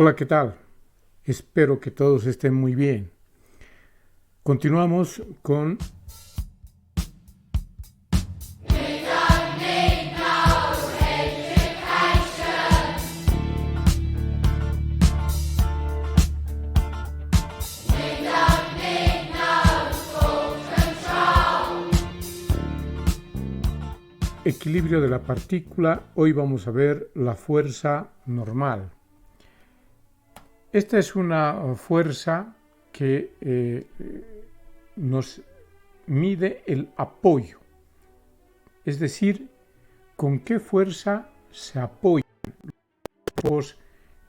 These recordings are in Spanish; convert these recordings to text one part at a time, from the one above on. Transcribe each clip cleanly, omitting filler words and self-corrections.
Hola, ¿qué tal? Espero que todos estén muy bien. Continuamos con equilibrio de la partícula. Hoy vamos a ver la fuerza normal. Esta es una fuerza que nos mide el apoyo, es decir, con qué fuerza se apoyan los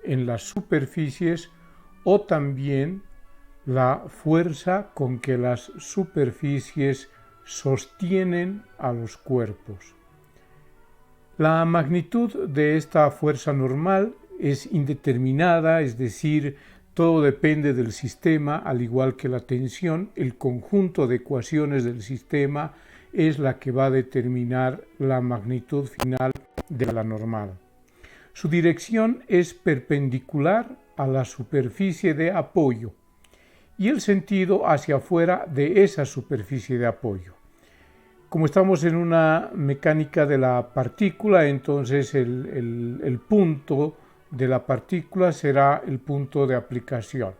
en las superficies o también la fuerza con que las superficies sostienen a los cuerpos. La magnitud de esta fuerza normal es indeterminada, es decir, todo depende del sistema, al igual que la tensión. El conjunto de ecuaciones del sistema es la que va a determinar la magnitud final de la normal. Su dirección es perpendicular a la superficie de apoyo y el sentido hacia afuera de esa superficie de apoyo. Como estamos en una mecánica de la partícula, entonces el punto de la partícula será el punto de aplicación.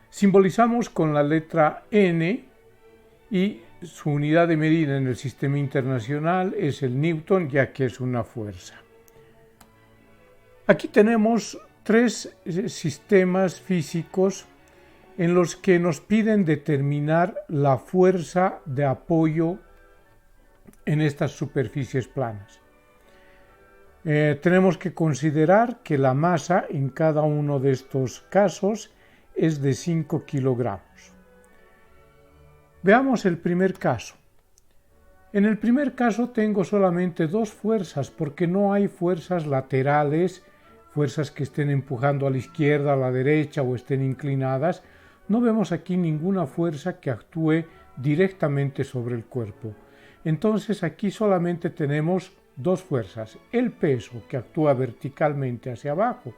Simbolizamos con la letra N y su unidad de medida en el sistema internacional es el Newton, ya que es una fuerza. Aquí tenemos tres sistemas físicos en los que nos piden determinar la fuerza de apoyo en estas superficies planas. Tenemos que considerar que la masa en cada uno de estos casos es de 5 kilogramos. Veamos el primer caso. En el primer caso tengo solamente dos fuerzas porque no hay fuerzas laterales, fuerzas que estén empujando a la izquierda, a la derecha o estén inclinadas. No vemos aquí ninguna fuerza que actúe directamente sobre el cuerpo. Entonces aquí solamente tenemos dos fuerzas, el peso que actúa verticalmente hacia abajo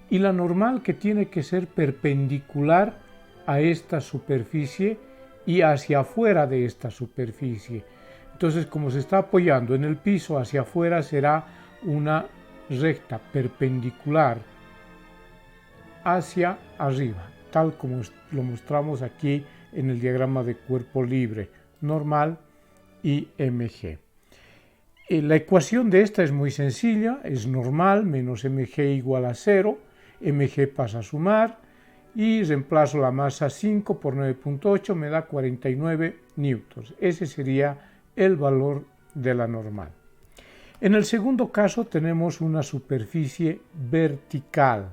y la normal que tiene que ser perpendicular a esta superficie y hacia afuera de esta superficie. Entonces, como se está apoyando en el piso, hacia afuera será una recta perpendicular hacia arriba, tal como lo mostramos aquí en el diagrama de cuerpo libre, normal y mg. La ecuación de esta es muy sencilla, es normal menos mg igual a 0, mg pasa a sumar y reemplazo la masa 5 por 9.8, me da 49 newtons. Ese sería el valor de la normal. En el segundo caso tenemos una superficie vertical.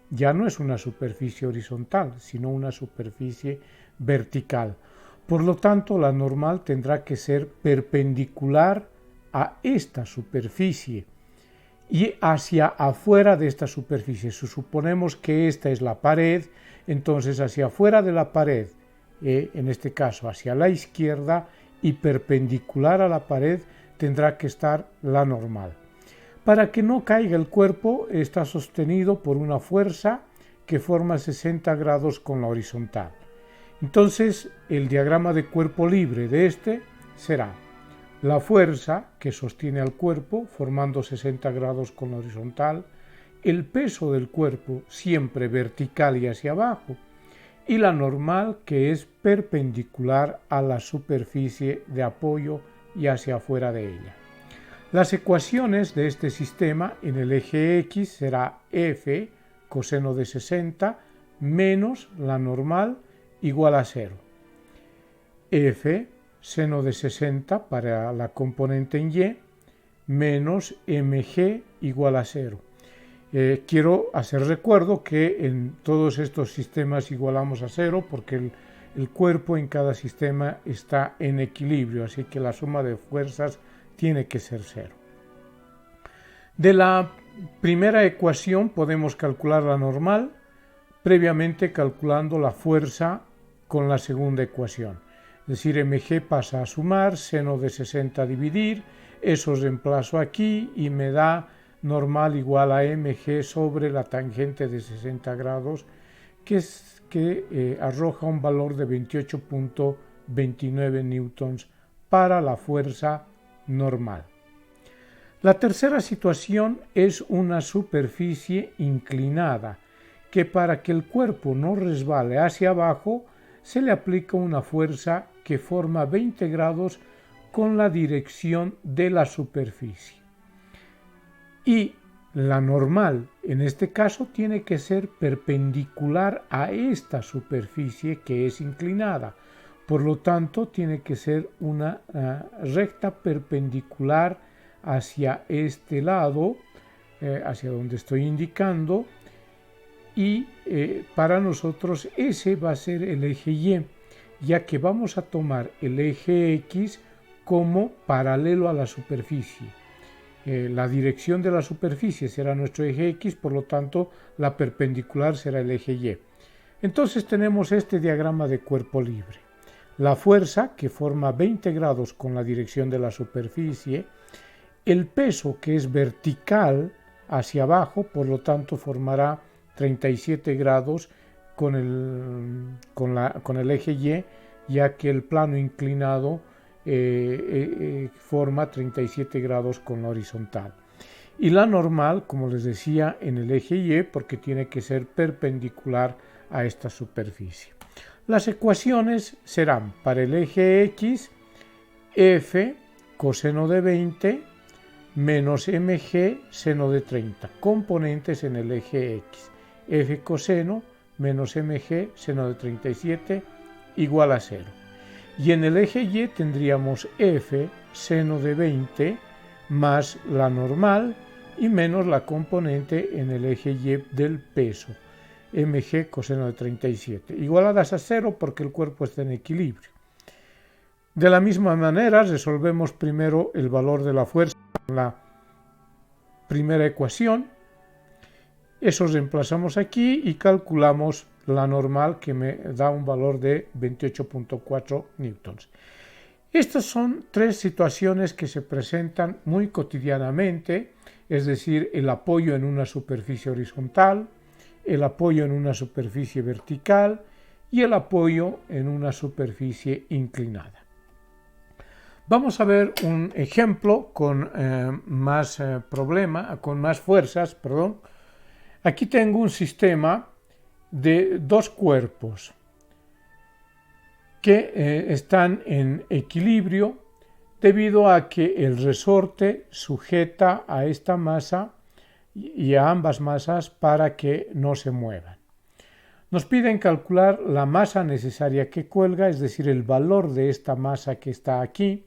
Ya no es una superficie horizontal, sino una superficie vertical. Por lo tanto, la normal tendrá que ser perpendicular a esta superficie y hacia afuera de esta superficie. Si suponemos que esta es la pared, entonces hacia afuera de la pared, en este caso hacia la izquierda y perpendicular a la pared, tendrá que estar la normal. Para que no caiga el cuerpo, está sostenido por una fuerza que forma 60 grados con la horizontal. Entonces, el diagrama de cuerpo libre de este será la fuerza que sostiene al cuerpo formando 60 grados con la horizontal, el peso del cuerpo siempre vertical y hacia abajo, y la normal que es perpendicular a la superficie de apoyo y hacia afuera de ella. Las ecuaciones de este sistema en el eje X será F coseno de 60 menos la normal igual a 0. F seno de 60 para la componente en Y menos mg igual a 0. Quiero hacer recuerdo que en todos estos sistemas igualamos a 0 porque el cuerpo en cada sistema está en equilibrio, así que la suma de fuerzas tiene que ser 0. De la primera ecuación podemos calcular la normal, previamente calculando la fuerza con la segunda ecuación. Es decir, mg pasa a sumar, seno de 60 a dividir, eso reemplazo aquí y me da normal igual a mg sobre la tangente de 60 grados, que arroja un valor de 28.29 newtons para la fuerza normal. La tercera situación es una superficie inclinada, que para que el cuerpo no resbale hacia abajo, se le aplica una fuerza que forma 20 grados con la dirección de la superficie. Y la normal, en este caso, tiene que ser perpendicular a esta superficie que es inclinada. Por lo tanto, tiene que ser una recta perpendicular hacia este lado, hacia donde estoy indicando, y para nosotros ese va a ser el eje Y, ya que vamos a tomar el eje X como paralelo a la superficie. La dirección de la superficie será nuestro eje X, por lo tanto la perpendicular será el eje Y. Entonces tenemos este diagrama de cuerpo libre. La fuerza, que forma 20 grados con la dirección de la superficie, el peso, que es vertical hacia abajo, por lo tanto formará 37 grados con el eje Y, ya que el plano inclinado forma 37 grados con la horizontal. Y la normal, como les decía, en el eje Y, porque tiene que ser perpendicular a esta superficie. Las ecuaciones serán para el eje X, f coseno de 20 menos mg seno de 30, componentes en el eje X, f coseno menos mg seno de 37 igual a 0. Y en el eje Y tendríamos f seno de 20 más la normal y menos la componente en el eje Y del peso, mg coseno de 37, igualadas a 0 porque el cuerpo está en equilibrio. De la misma manera, resolvemos primero el valor de la fuerza en la primera ecuación. Eso reemplazamos aquí y calculamos la normal, que me da un valor de 28.4 newtons. Estas son tres situaciones que se presentan muy cotidianamente, es decir, el apoyo en una superficie horizontal, el apoyo en una superficie vertical y el apoyo en una superficie inclinada. Vamos a ver un ejemplo con más fuerzas. Aquí tengo un sistema de dos cuerpos que están en equilibrio debido a que el resorte sujeta a esta masa y a ambas masas para que no se muevan. Nos piden calcular la masa necesaria que cuelga, es decir, el valor de esta masa que está aquí.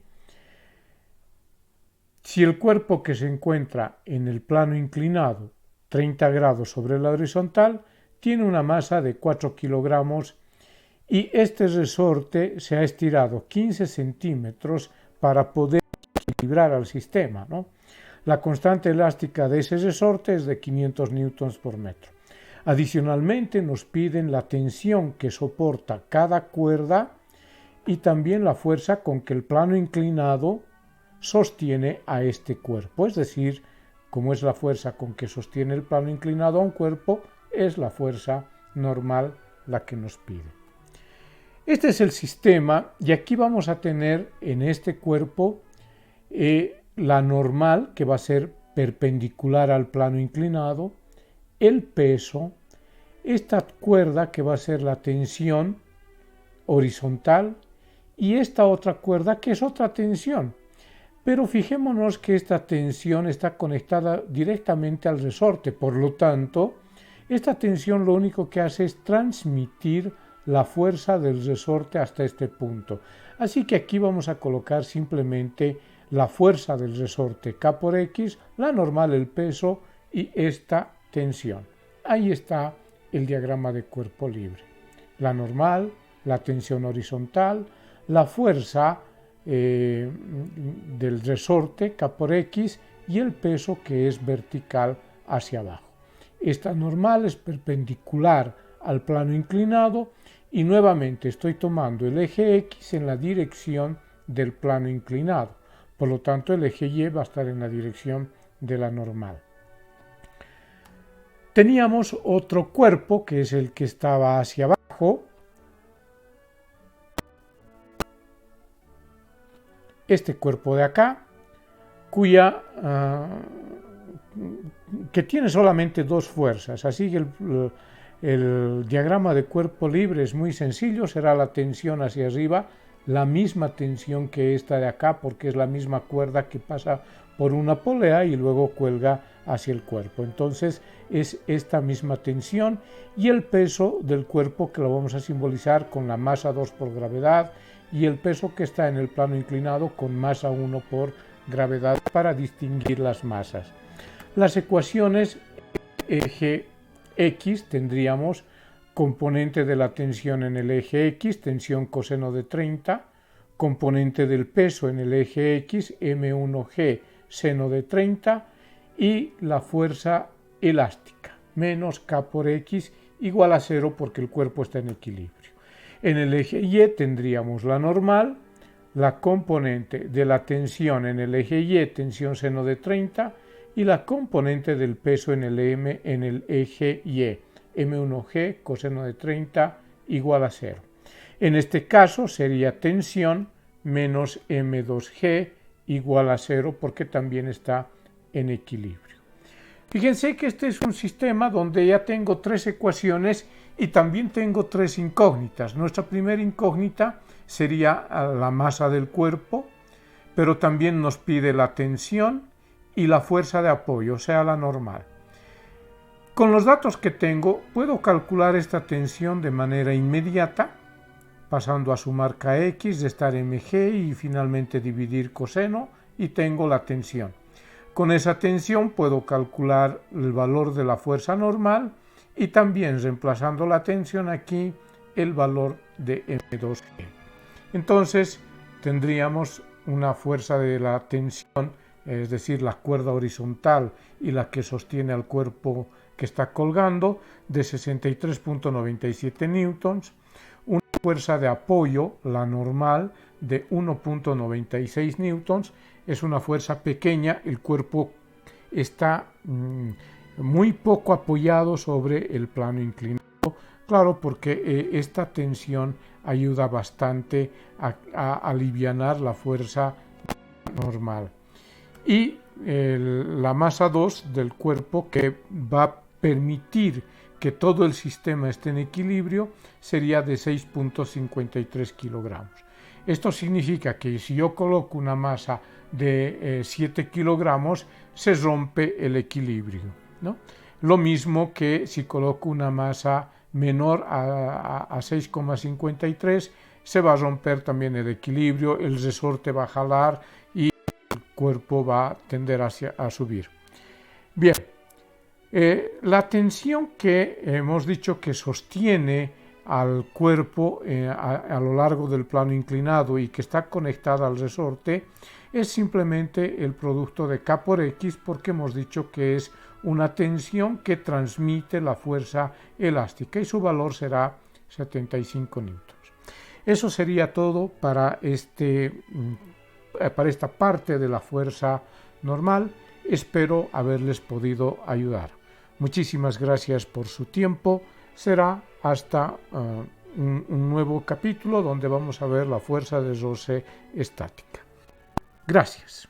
Si el cuerpo que se encuentra en el plano inclinado 30 grados sobre la horizontal tiene una masa de 4 kilogramos y este resorte se ha estirado 15 centímetros para poder equilibrar al sistema, ¿no? La constante elástica de ese resorte es de 500 newtons por metro. Adicionalmente nos piden la tensión que soporta cada cuerda y también la fuerza con que el plano inclinado sostiene a este cuerpo, es decir, como es la fuerza con que sostiene el plano inclinado a un cuerpo, es la fuerza normal la que nos pide. Este es el sistema y aquí vamos a tener en este cuerpo la normal, que va a ser perpendicular al plano inclinado, el peso, esta cuerda que va a ser la tensión horizontal y esta otra cuerda que es otra tensión. Pero fijémonos que esta tensión está conectada directamente al resorte, por lo tanto, esta tensión lo único que hace es transmitir la fuerza del resorte hasta este punto. Así que aquí vamos a colocar simplemente la fuerza del resorte K por X, la normal, el peso y esta tensión. Ahí está el diagrama de cuerpo libre. La normal, la tensión horizontal, la fuerza del resorte K por X y el peso que es vertical hacia abajo. Esta normal es perpendicular al plano inclinado y nuevamente estoy tomando el eje X en la dirección del plano inclinado. Por lo tanto, el eje Y va a estar en la dirección de la normal. Teníamos otro cuerpo, que es el que estaba hacia abajo. Este cuerpo de acá, que tiene solamente dos fuerzas, así que el diagrama de cuerpo libre es muy sencillo, será la tensión hacia arriba, la misma tensión que esta de acá, porque es la misma cuerda que pasa por una polea y luego cuelga hacia el cuerpo. Entonces es esta misma tensión y el peso del cuerpo, que lo vamos a simbolizar con la masa 2 por gravedad, y el peso que está en el plano inclinado con masa 1 por gravedad, para distinguir las masas. Las ecuaciones eje X tendríamos componente de la tensión en el eje X, tensión coseno de 30, componente del peso en el eje X, M1G seno de 30, y la fuerza elástica, menos K por X igual a 0 porque el cuerpo está en equilibrio. En el eje Y tendríamos la normal, la componente de la tensión en el eje Y, tensión seno de 30, y la componente del peso en el M en el eje Y, M1G coseno de 30 igual a 0. En este caso sería tensión menos M2G igual a 0 porque también está en equilibrio. Fíjense que este es un sistema donde ya tengo tres ecuaciones y también tengo tres incógnitas. Nuestra primera incógnita sería la masa del cuerpo, pero también nos pide la tensión y la fuerza de apoyo, o sea, la normal. Con los datos que tengo, puedo calcular esta tensión de manera inmediata, pasando a sumar Kx, restar mg y finalmente dividir coseno, y tengo la tensión. Con esa tensión puedo calcular el valor de la fuerza normal y también, reemplazando la tensión aquí, el valor de M2G. Entonces tendríamos una fuerza de la tensión, es decir, la cuerda horizontal y la que sostiene al cuerpo que está colgando, de 63.97 newtons, una fuerza de apoyo, la normal, de 1.96 newtons, es una fuerza pequeña, el cuerpo está muy poco apoyado sobre el plano inclinado, claro, porque esta tensión ayuda bastante a alivianar la fuerza normal. Y la masa 2 del cuerpo, que va a permitir que todo el sistema esté en equilibrio, sería de 6.53 kilogramos. Esto significa que si yo coloco una masa de 7 kilogramos, se rompe el equilibrio, ¿no? Lo mismo que si coloco una masa menor a 6,53, se va a romper también el equilibrio, el resorte va a jalar y el cuerpo va a tender a subir. Bien, la tensión que hemos dicho que sostiene al cuerpo a lo largo del plano inclinado y que está conectada al resorte es simplemente el producto de K por X, porque hemos dicho que es una tensión que transmite la fuerza elástica y su valor será 75 newtons. Eso sería todo para esta parte de la fuerza normal. Espero haberles podido ayudar. Muchísimas gracias por su tiempo. Será hasta un nuevo capítulo donde vamos a ver la fuerza de roce estática. Gracias.